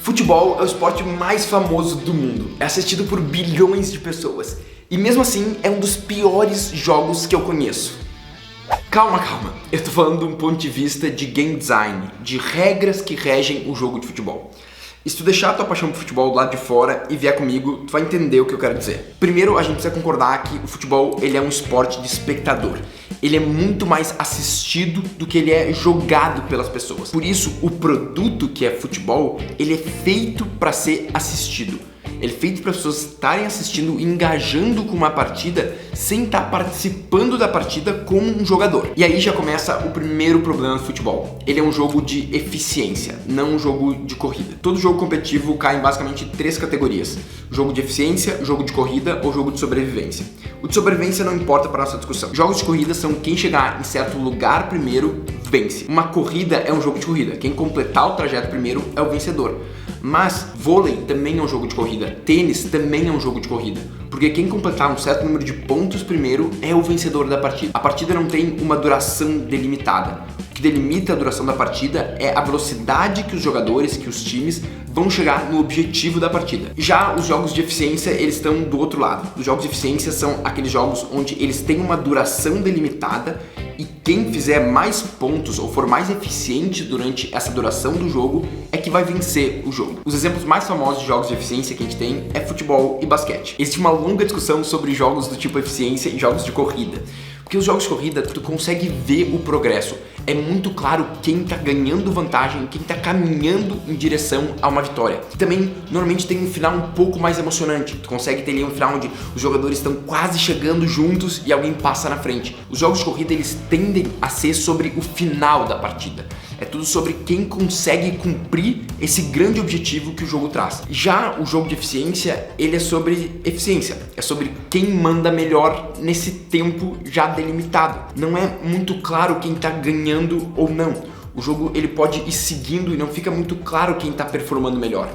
Futebol é o esporte mais famoso do mundo, é assistido por bilhões de pessoas e mesmo assim é um dos piores jogos que eu conheço. Calma, eu tô falando de um ponto de vista de game design, de regras que regem o jogo de futebol. E se tu deixar a tua paixão por futebol do lado de fora e vier comigo, tu vai entender o que eu quero dizer. Primeiro, a gente precisa concordar que o futebol ele é um esporte de espectador. Ele é muito mais assistido do que ele é jogado pelas pessoas. Por isso, o produto que é futebol, ele é feito para ser assistido. Ele é feito para as pessoas estarem assistindo e engajando com uma partida sem estar participando da partida como um jogador. E aí já começa o primeiro problema do futebol. Ele é um jogo de eficiência, não um jogo de corrida. Todo jogo competitivo cai em basicamente 3 categorias: jogo de eficiência, jogo de corrida ou jogo de sobrevivência. O de sobrevivência não importa para nossa discussão. Jogos de corrida são quem chegar em certo lugar primeiro vence. Uma corrida é um jogo de corrida. Quem completar o trajeto primeiro é o vencedor. Mas vôlei também é um jogo de corrida, tênis também é um jogo de corrida, porque quem completar um certo número de pontos primeiro é o vencedor da partida. A partida não tem uma duração delimitada. O que delimita a duração da partida é a velocidade que os jogadores, que os times vão chegar no objetivo da partida. Já os jogos de eficiência, eles estão do outro lado. Os jogos de eficiência são aqueles jogos onde eles têm uma duração delimitada e quem fizer mais pontos ou for mais eficiente durante essa duração do jogo é que vai vencer o jogo. Os exemplos mais famosos de jogos de eficiência que a gente tem é futebol e basquete. Existe uma longa discussão sobre jogos do tipo eficiência e jogos de corrida. Porque os jogos de corrida, tu consegue ver o progresso. É muito claro quem tá ganhando vantagem, quem tá caminhando em direção a uma vitória. E também, normalmente, tem um final um pouco mais emocionante. Tu consegue ter ali um final onde os jogadores estão quase chegando juntos e alguém passa na frente. Os jogos de corrida, eles tendem a ser sobre o final da partida. É tudo sobre quem consegue cumprir esse grande objetivo que o jogo traz. Já o jogo de eficiência, ele é sobre eficiência. É sobre quem manda melhor nesse tempo já delimitado. Não é muito claro quem tá ganhando ou não. O jogo ele pode ir seguindo e não fica muito claro quem tá performando melhor.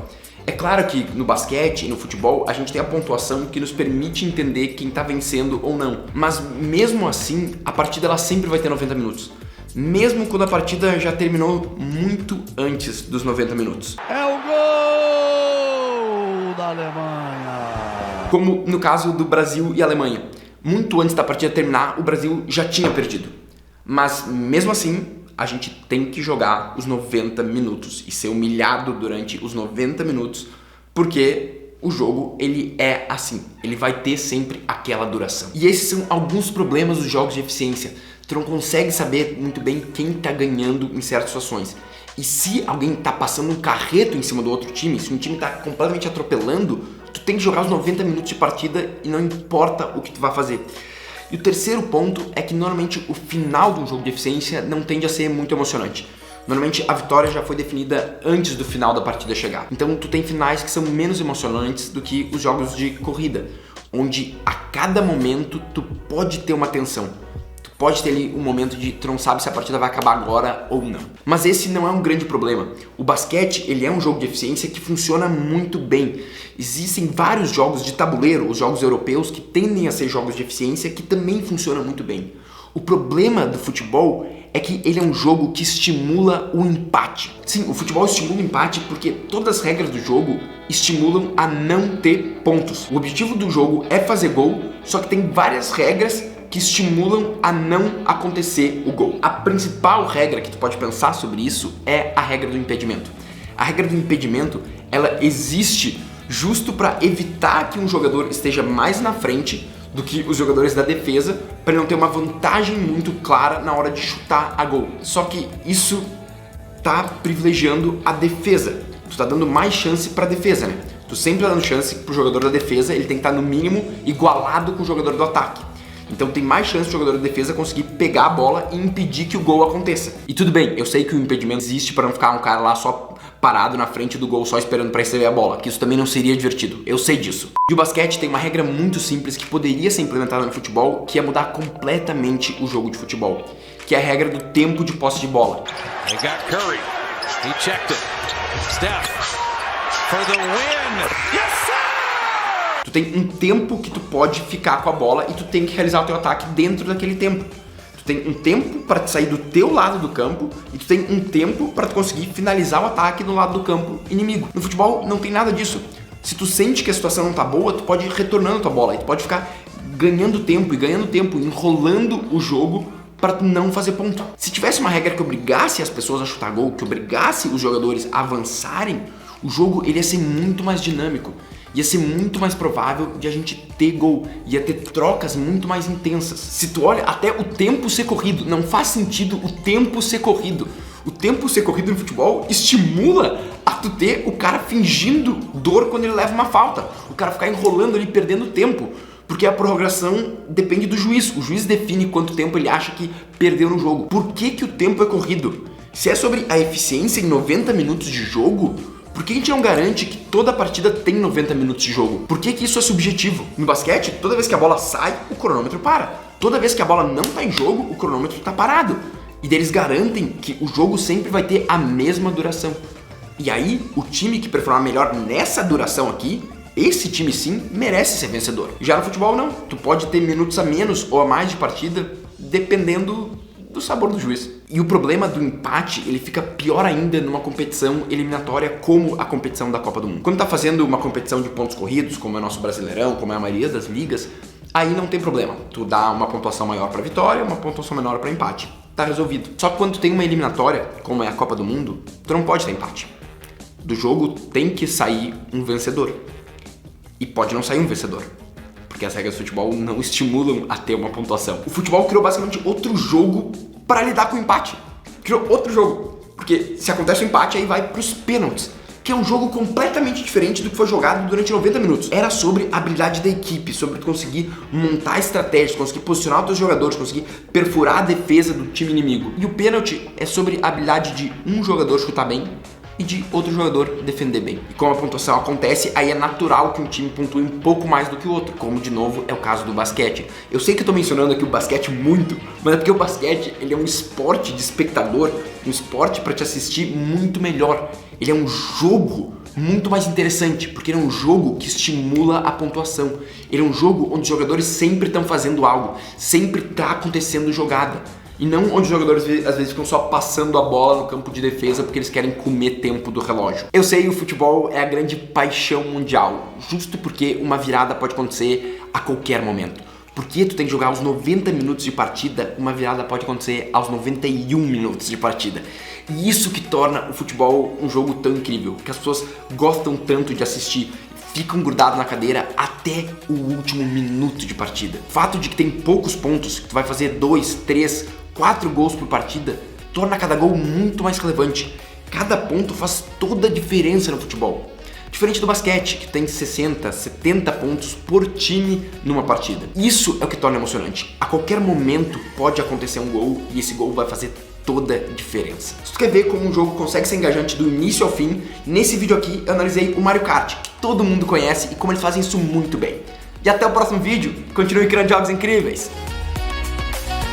É claro que no basquete e no futebol a gente tem a pontuação que nos permite entender quem tá vencendo ou não. Mas mesmo assim, a partida ela sempre vai ter 90 minutos. Mesmo quando a partida já terminou muito antes dos 90 minutos. É o gol da Alemanha! Como no caso do Brasil e Alemanha. Muito antes da partida terminar, o Brasil já tinha perdido. Mas mesmo assim, a gente tem que jogar os 90 minutos e ser humilhado durante os 90 minutos, porque o jogo, ele é assim, ele vai ter sempre aquela duração. E esses são alguns problemas dos jogos de eficiência. Tu não consegue saber muito bem quem tá ganhando em certas situações. E se alguém tá passando um carreto em cima do outro time, se um time tá completamente atropelando, tu tem que jogar os 90 minutos de partida e não importa o que tu vai fazer. E o terceiro ponto é que normalmente o final de um jogo de eficiência não tende a ser muito emocionante. Normalmente a vitória já foi definida antes do final da partida chegar. Então tu tem finais que são menos emocionantes do que os jogos de corrida, onde a cada momento tu pode ter uma tensão. Pode ter ali um momento de tu não sabe se a partida vai acabar agora ou não. Mas esse não é um grande problema. O basquete, ele é um jogo de eficiência que funciona muito bem. Existem vários jogos de tabuleiro, os jogos europeus, que tendem a ser jogos de eficiência que também funcionam muito bem. O problema do futebol é que ele é um jogo que estimula o empate. Sim, o futebol estimula o empate porque todas as regras do jogo estimulam a não ter pontos. O objetivo do jogo é fazer gol, só que tem várias regras que estimulam a não acontecer o gol. A principal regra que tu pode pensar sobre isso é a regra do impedimento. A regra do impedimento, ela existe justo para evitar que um jogador esteja mais na frente do que os jogadores da defesa, para não ter uma vantagem muito clara na hora de chutar a gol. Só que isso tá privilegiando a defesa. Tu tá dando mais chance para a defesa, né? Tu sempre tá dando chance pro jogador da defesa, ele tem que estar no mínimo igualado com o jogador do ataque. Então tem mais chance do jogador de defesa conseguir pegar a bola e impedir que o gol aconteça. E tudo bem, eu sei que o impedimento existe para não ficar um cara lá só parado na frente do gol, só esperando para receber a bola, que isso também não seria divertido, eu sei disso. E o basquete tem uma regra muito simples que poderia ser implementada no futebol, que é mudar completamente o jogo de futebol, que é a regra do tempo de posse de bola. They got Curry. He checked it. Steph for the win. Yes, sir! Tu tem um tempo que tu pode ficar com a bola e tu tem que realizar o teu ataque dentro daquele tempo. Tu Tu tem um tempo para sair do teu lado do campo e tu tem um tempo para tu conseguir finalizar o ataque do lado do campo inimigo. No futebol não tem nada disso. Se tu sente que a situação não tá boa, tu pode ir retornando a tua bola e tu pode ficar ganhando tempo, enrolando o jogo para tu não fazer ponto. Se tivesse uma regra que obrigasse as pessoas a chutar gol, que obrigasse os jogadores a avançarem, o jogo ele ia ser muito mais dinâmico. Ia ser muito mais provável de a gente ter gol, ia ter trocas muito mais intensas. Se tu olha até o tempo ser corrido, não faz sentido o tempo ser corrido. O tempo ser corrido no futebol estimula a tu ter o cara fingindo dor quando ele leva uma falta. O cara ficar enrolando ali, perdendo tempo. Porque a prorrogação depende do juiz. O juiz define quanto tempo ele acha que perdeu no jogo. Por que o tempo é corrido? Se é sobre a eficiência em 90 minutos de jogo, por que a gente não garante que toda partida tem 90 minutos de jogo? Por que isso é subjetivo? No basquete, toda vez que a bola sai, o cronômetro para. Toda vez que a bola não tá em jogo, o cronômetro tá parado. E daí eles garantem que o jogo sempre vai ter a mesma duração. E aí, o time que performar melhor nessa duração aqui, esse time sim merece ser vencedor. Já no futebol não, tu pode ter minutos a menos ou a mais de partida, dependendo do sabor do juiz. E o problema do empate, ele fica pior ainda numa competição eliminatória como a competição da Copa do Mundo. Quando tá fazendo uma competição de pontos corridos, como é o nosso Brasileirão, como é a maioria das ligas, aí não tem problema. Tu dá uma pontuação maior pra vitória, uma pontuação menor pra empate. Tá resolvido. Só que quando tu tem uma eliminatória, como é a Copa do Mundo, tu não pode ter empate. Do jogo tem que sair um vencedor. E pode não sair um vencedor. Porque as regras do futebol não estimulam a ter uma pontuação. O futebol criou basicamente outro jogo para lidar com o empate. Criou outro jogo. Porque se acontece o empate, aí vai pros pênaltis. Que é um jogo completamente diferente do que foi jogado durante 90 minutos. Era sobre a habilidade da equipe, sobre tu conseguir montar estratégias, conseguir posicionar os teus jogadores, conseguir perfurar a defesa do time inimigo. E o pênalti é sobre a habilidade de um jogador chutar bem e de outro jogador defender bem. E como a pontuação acontece, aí é natural que um time pontue um pouco mais do que o outro, como de novo é o caso do basquete. Eu sei que eu tô mencionando aqui o basquete muito, mas é porque o basquete ele é um esporte de espectador, um esporte para te assistir muito melhor. Ele é um jogo muito mais interessante, porque ele é um jogo que estimula a pontuação. Ele é um jogo onde os jogadores sempre estão fazendo algo, sempre tá acontecendo jogada. E não onde os jogadores às vezes ficam só passando a bola no campo de defesa porque eles querem comer tempo do relógio. Eu sei, o futebol é a grande paixão mundial, justo porque uma virada pode acontecer a qualquer momento. Porque tu tem que jogar aos 90 minutos de partida, uma virada pode acontecer aos 91 minutos de partida. E isso que torna o futebol um jogo tão incrível, que as pessoas gostam tanto de assistir, ficam grudados na cadeira até o último minuto de partida. O fato de que tem poucos pontos, que tu vai fazer 2, 3, 4 gols por partida, torna cada gol muito mais relevante. Cada ponto faz toda a diferença no futebol. Diferente do basquete, que tem 60, 70 pontos por time numa partida. Isso é o que torna emocionante. A qualquer momento pode acontecer um gol e esse gol vai fazer toda a diferença. Se tu quer ver como um jogo consegue ser engajante do início ao fim, nesse vídeo aqui eu analisei o Mario Kart, que todo mundo conhece e como eles fazem isso muito bem. E até o próximo vídeo, continue criando jogos incríveis!